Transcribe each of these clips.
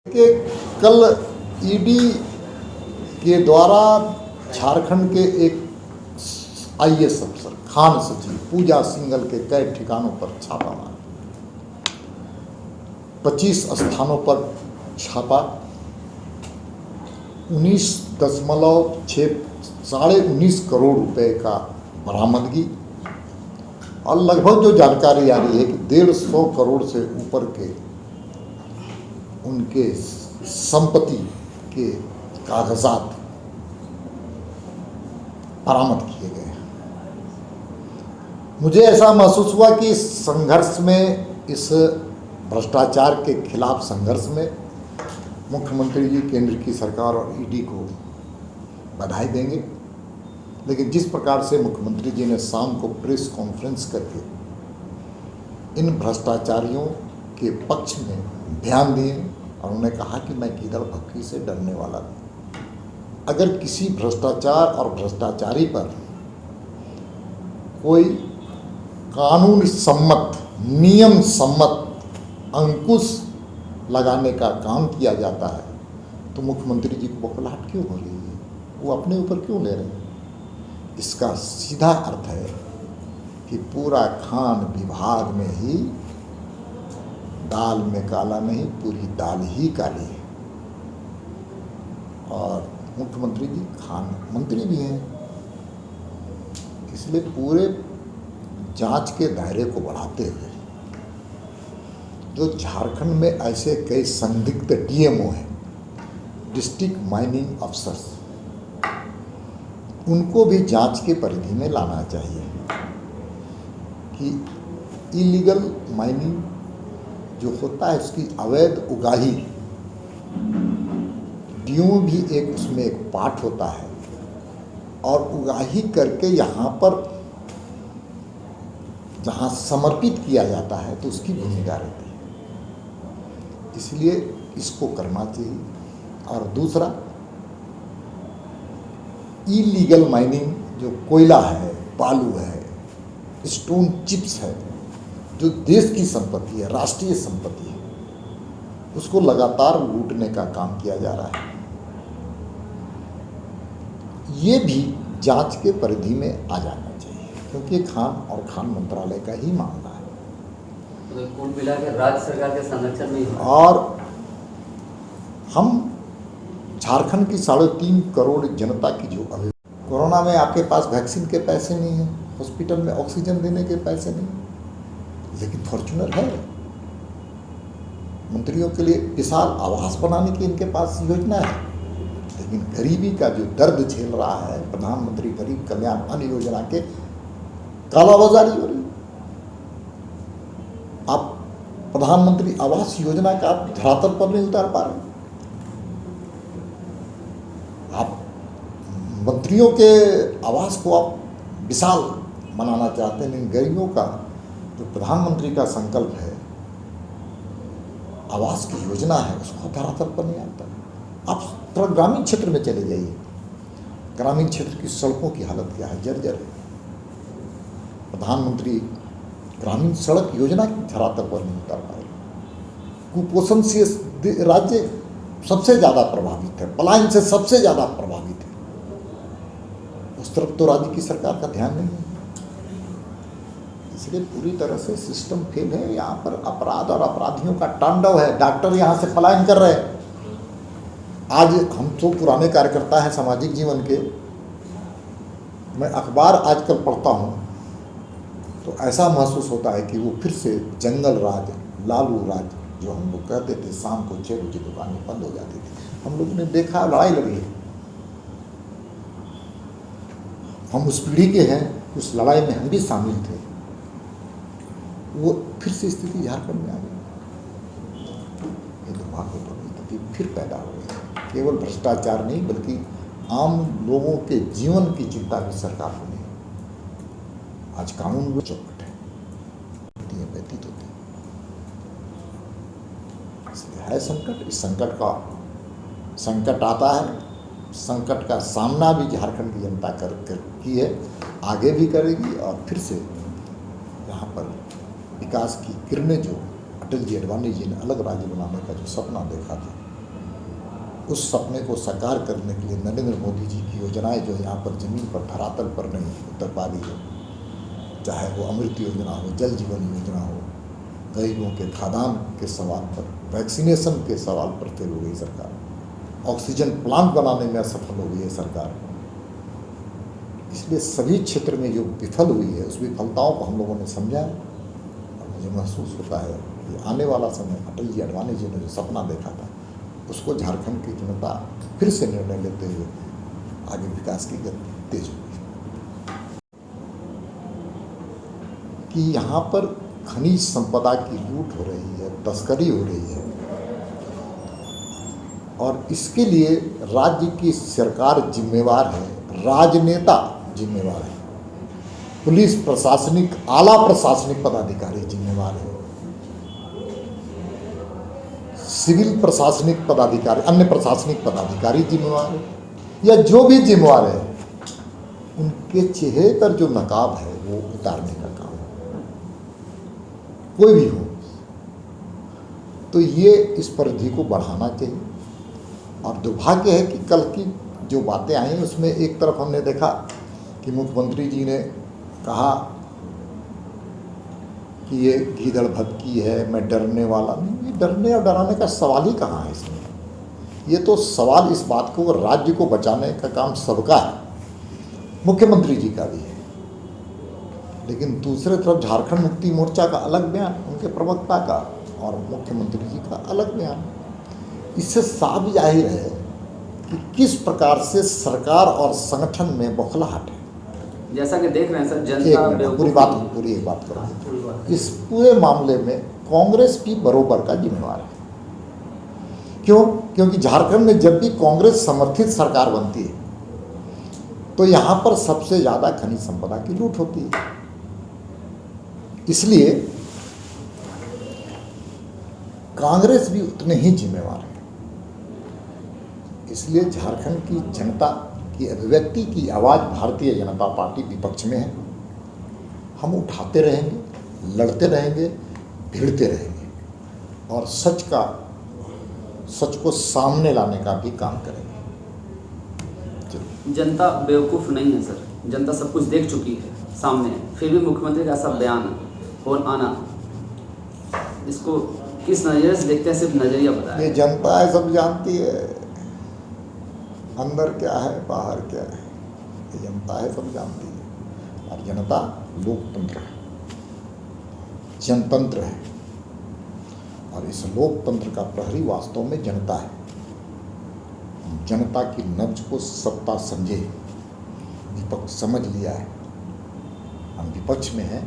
कि कल ईडी के द्वारा झारखंड के एक आईएएस अफसर खान सचिव पूजा सिंघल के कई ठिकानों पर छापा मारा, 25 स्थानों पर छापा, 19.19 करोड़ रुपए का बरामदगी और लगभग जो जानकारी आ रही है कि 150 करोड़ से ऊपर के उनके संपत्ति के कागजात बरामद किए गए हैं। मुझे ऐसा महसूस हुआ कि इस संघर्ष में, इस भ्रष्टाचार के खिलाफ संघर्ष में मुख्यमंत्री जी केंद्र की सरकार और ईडी को बधाई देंगे, लेकिन जिस प्रकार से मुख्यमंत्री जी ने शाम को प्रेस कॉन्फ्रेंस करके इन भ्रष्टाचारियों के पक्ष में ध्यान दिए और उन्होंने कहा कि मैं गिदड़ भक्की से डरने वाला नहीं। अगर किसी भ्रष्टाचार और भ्रष्टाचारी पर कोई कानून सम्मत, नियम सम्मत अंकुश लगाने का काम किया जाता है तो मुख्यमंत्री जी को बौखलाहट क्यों हो रही है? वो अपने ऊपर क्यों ले रहे हैं? इसका सीधा अर्थ है कि पूरा खान विभाग में ही दाल में काला नहीं, पूरी दाल ही काली है। और मुख्यमंत्री जी खान मंत्री भी हैं, इसलिए पूरे जांच के दायरे को बढ़ाते हुए जो झारखंड में ऐसे कई संदिग्ध डीएमओ हैं, डिस्ट्रिक्ट माइनिंग अफसर्स, उनको भी जांच के परिधि में लाना चाहिए कि इलीगल माइनिंग जो होता है उसकी अवैध उगाही, ड्यू भी एक उसमें एक पार्ट होता है और उगाही करके यहाँ पर जहाँ समर्पित किया जाता है तो उसकी भूमिका रहती है, इसलिए इसको करना चाहिए। और दूसरा, इलीगल माइनिंग जो कोयला है, बालू है, स्टोन चिप्स है, जो देश की संपत्ति है, राष्ट्रीय संपत्ति है, उसको लगातार लूटने का काम किया जा रहा है। ये भी जांच के परिधि में आ जाना चाहिए क्योंकि खान और खान मंत्रालय का ही मामला है। तो कुल मिलाकर राज्य सरकार के संरक्षण में और हम झारखंड की 3.5 करोड़ जनता की जो अभी कोरोना में आपके पास वैक्सीन के पैसे नहीं हैं, हॉस्पिटल में ऑक्सीजन देने के पैसे नहीं, लेकिन फॉर्च्यूनर है। मंत्रियों के लिए विशाल आवास बनाने की इनके पास योजना है, लेकिन गरीबी का जो दर्द झेल रहा है, प्रधानमंत्री गरीब कल्याण अन्न योजना के कालाबाजारी हो रही है। आप प्रधानमंत्री आवास योजना का आप धरातल पर नहीं उतार पा रहे। आप मंत्रियों के आवास को आप विशाल बनाना चाहते हैं, लेकिन गरीबों का जो प्रधानमंत्री का संकल्प है, आवास की योजना है, उसको धरातल पर नहीं आता। आप थोड़ा ग्रामीण क्षेत्र में चले जाइए, ग्रामीण क्षेत्र की सड़कों की हालत क्या है, जर्जर है। प्रधानमंत्री ग्रामीण सड़क योजना की धरातल पर नहीं उतार पाए। कुपोषण से राज्य सबसे ज़्यादा प्रभावित है, पलायन से सबसे ज़्यादा प्रभावित है, उस तरफ तो राज्य की सरकार का ध्यान नहीं है। इसलिए पूरी तरह से सिस्टम फेल है। यहाँ पर अपराध और अपराधियों का तांडव है। डॉक्टर यहाँ से पलायन कर रहे हैं। आज हम तो पुराने कार्यकर्ता हैं सामाजिक जीवन के, मैं अखबार आजकल पढ़ता हूँ तो ऐसा महसूस होता है कि वो फिर से जंगल राज, लालू राज, जो हम लोग कहते थे, शाम को 6 बजे दुकानें बंद हो जाती थी। हम लोगों ने देखा, लड़ाई लड़ी है। हम उस पीढ़ी के हैं, उस लड़ाई में हम भी शामिल थे। वो फिर से स्थिति झारखंड में आ गई। ये दुर्भाग्यपूर्ण स्थिति फिर पैदा हो गई। केवल भ्रष्टाचार नहीं बल्कि आम लोगों के जीवन की चिंता भी सरकार को नहीं। आज कानून में चौपट है, व्यतीत होती है संकट। इस संकट आता है, संकट का सामना भी झारखंड की जनता की है, आगे भी करेगी। और फिर से यहाँ पर विकास की किरणें जो अटल जी, अडवाणी जी ने अलग राज्य बनाने का जो सपना देखा था, उस सपने को साकार करने के लिए नरेंद्र मोदी जी की योजनाएं जो यहाँ पर ज़मीन पर धरातल पर नहीं उतर पा रही है, चाहे वो अमृत योजना हो, जल जीवन योजना हो, गरीबों के खाद्यान्न के सवाल पर, वैक्सीनेशन के सवाल पर फेल हो गई सरकार, ऑक्सीजन प्लांट बनाने में असफल हो गई है सरकार। इसलिए सभी क्षेत्र में जो विफल हुई है उस विफलताओं को हम लोगों ने समझा है और मुझे महसूस होता है कि आने वाला समय अटल जी अडवाणी जी ने जो सपना देखा था उसको झारखंड की जनता फिर से निर्णय लेते हुए आगे विकास की गति तेज होगी। कि यहाँ पर खनिज संपदा की लूट हो रही है, तस्करी हो रही है और इसके लिए राज्य की सरकार जिम्मेवार है, राजनेता जिम्मेवार है, पुलिस प्रशासनिक आला प्रशासनिक पदाधिकारी जिम्मेवार है, सिविल प्रशासनिक पदाधिकारी, अन्य प्रशासनिक पदाधिकारी जिम्मेवार है, या जो भी जिम्मेवार है उनके चेहरे पर जो नकाब है वो उतारने का काम है, कोई भी हो। तो ये इस परिधि को बढ़ाना चाहिए। और दुर्भाग्य है कि कल की जो बातें आई उसमें एक तरफ हमने देखा कि मुख्यमंत्री जी ने कहा कि ये गीदड़ भक्की है, मैं डरने वाला नहीं। ये डरने और डराने का सवाल ही कहाँ है इसमें। ये तो सवाल इस बात को, राज्य को बचाने का काम सबका है, मुख्यमंत्री जी का भी है, लेकिन दूसरे तरफ झारखंड मुक्ति मोर्चा का अलग बयान, उनके प्रवक्ता का, और मुख्यमंत्री जी का अलग बयान। इससे साफ जाहिर है कि किस प्रकार से सरकार और संगठन में बौखलाहट है। जैसा कि देख रहे हैं सर, जनता पूरी एक बात करो। इस पूरे मामले में कांग्रेस भी बरोबर का जिम्मेवार है। क्यों? क्योंकि झारखंड में जब भी कांग्रेस समर्थित सरकार बनती है तो यहाँ पर सबसे ज़्यादा खनिज संपदा की लूट होती है। इसलिए कांग्रेस भी उतने ही जिम्मेवार है। इसलिए झारखंड की जनता की अभिव्यक्ति की आवाज़ भारतीय जनता पार्टी विपक्ष में है। हम उठाते रहेंगे, लड़ते रहेंगे, भिड़ते रहेंगे और सच को सामने लाने का भी काम करेंगे। जनता बेवकूफ़ नहीं है सर, जनता सब कुछ देख चुकी है सामने, फिर भी मुख्यमंत्री का ऐसा बयान और आना, इसको किस नज़रिए से देखते हैं? सिर्फ नज़रिया बताएं। ये जनता है, सब जानती है अंदर क्या है बाहर क्या है। ये जनता है, सब जानती है। और जनता लोकतंत्र है, जनतंत्र है, और इस लोकतंत्र का प्रहरी वास्तव में जनता है। जनता की नब्ज को सत्ता समझे, विपक्ष समझ लिया है। हम विपक्ष में हैं,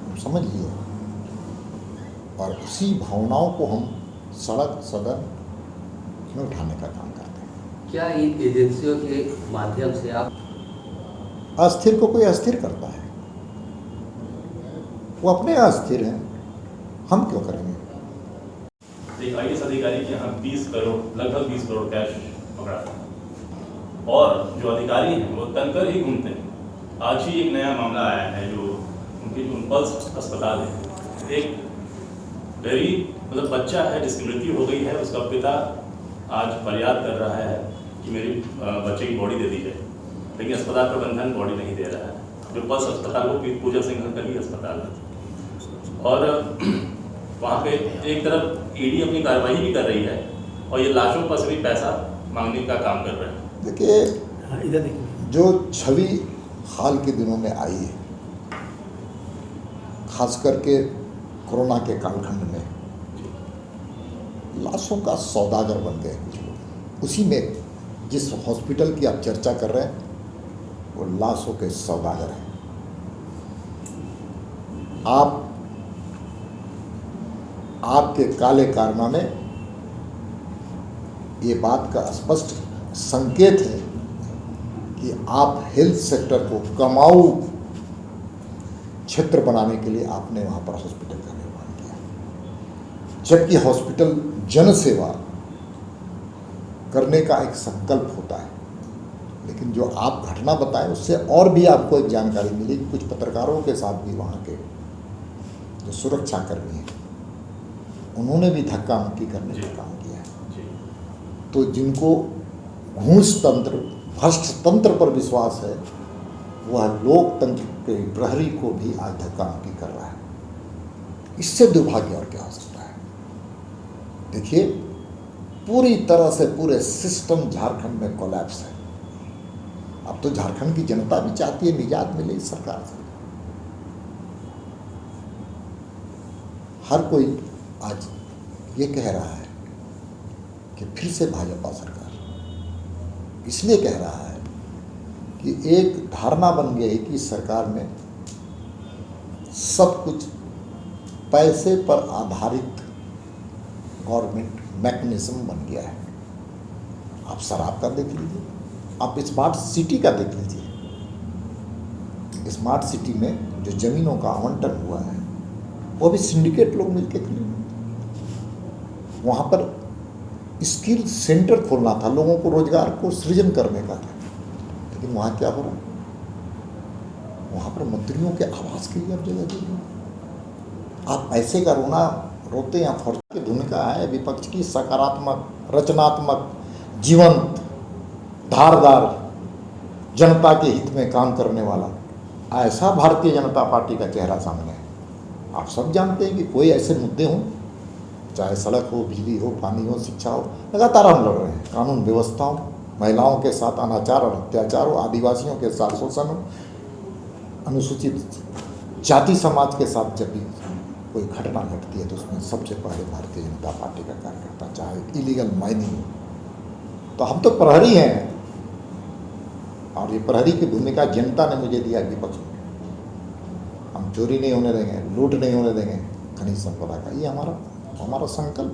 हम समझ लिए, और उसी भावनाओं को हम सड़क सदन में उठाने का काम करते हैं। क्या इन एजेंसियों के माध्यम से आप अस्थिर को कोई अस्थिर करता है? वो अपने अस्थिर हैं, हम क्यों करेंगे? एक IAS अधिकारी के यहाँ 20 करोड़, लगभग 20 करोड़ कैश पकड़ा था, और जो अधिकारी हैं वो तनकर ही घूमते हैं। आज ही एक नया मामला आया है, जो उनके जो पल्स अस्पताल है, एक बच्चा है जिसकी मृत्यु हो गई है, उसका पिता आज फरियाद कर रहा है कि मेरी बच्चे की बॉडी दे दी जाए, लेकिन अस्पताल प्रबंधन बॉडी नहीं दे रहा है। जो पल्स अस्पताल वो पूजा सिंह का ही अस्पताल है, और वहाँ पे एक तरफ ED अपनी कार्रवाई भी कर रही है और ये लाशों पर से भी पैसा मांगने का काम कर रहे हैं। देखिए, इधर देखिए, जो छवि हाल के दिनों में आई है, खास करके कोरोना के कालखंड में, लाशों का सौदागर बन गए कुछ लोग। उसी में जिस हॉस्पिटल की आप चर्चा कर रहे हैं वो लाशों के सौदागर हैं। आपके काले कारनामे ये बात का स्पष्ट संकेत है कि आप हेल्थ सेक्टर को कमाऊ क्षेत्र बनाने के लिए आपने वहाँ पर हॉस्पिटल का निर्माण किया, जबकि हॉस्पिटल जनसेवा करने का एक संकल्प होता है। लेकिन जो आप घटना बताएं उससे और भी आपको एक जानकारी मिली कि कुछ पत्रकारों के साथ भी वहाँ के जो सुरक्षाकर्मी हैं उन्होंने भी धक्का मुक्की करने का काम किया है। तो जिनको घूस तंत्र, भ्रष्ट तंत्र पर विश्वास है, वह लोकतंत्र के प्रहरी को भी आज धक्का मुक्की कर रहा है। इससे दुर्भाग्य और क्या हो सकता है? देखिए, पूरी तरह से पूरे सिस्टम झारखंड में कोलैप्स है। अब तो झारखंड की जनता भी चाहती है निजात मिले इस सरकार से। हर कोई आज ये कह रहा है कि फिर से भाजपा सरकार, इसलिए कह रहा है कि एक धारणा बन गई कि इस सरकार में सब कुछ पैसे पर आधारित गवर्नमेंट मैकेनिज्म बन गया है। आप शराब का देख लीजिए, आप स्मार्ट सिटी का देख लीजिए। स्मार्ट सिटी में जो जमीनों का आवंटन हुआ है वो भी सिंडिकेट लोग मिलकर खुले। वहाँ पर स्किल सेंटर खोलना था, लोगों को रोजगार को सृजन करने का था, लेकिन वहाँ क्या हो रहा है? वहाँ पर मंत्रियों के आवास के लिए अब जगह दे रहे। आप पैसे का रोना रोते या फौज की भूमिका है विपक्ष की सकारात्मक, रचनात्मक, जीवंत, धारदार, जनता के हित में काम करने वाला। ऐसा भारतीय जनता पार्टी का चेहरा सामने है। आप सब जानते हैं कि कोई ऐसे मुद्दे हों, चाहे सड़क हो, बिजली हो, पानी हो, शिक्षा हो, लगातार हम लड़ रहे हैं। कानून व्यवस्था हो, महिलाओं के साथ अनाचार और अत्याचार हो, आदिवासियों के साथ शोषण हो, अनुसूचित जाति समाज के साथ जब भी कोई घटना घटती है तो उसमें सबसे पहले भारतीय जनता पार्टी का कार्यकर्ता, चाहे इलीगल माइनिंग हो। तो हम तो प्रहरी हैं, और ये प्रहरी की भूमिका जनता ने मुझे दिया विपक्ष में। हम चोरी नहीं होने देंगे, लूट नहीं होने देंगे खनिज संपदा का, ये हमारा संकल्प।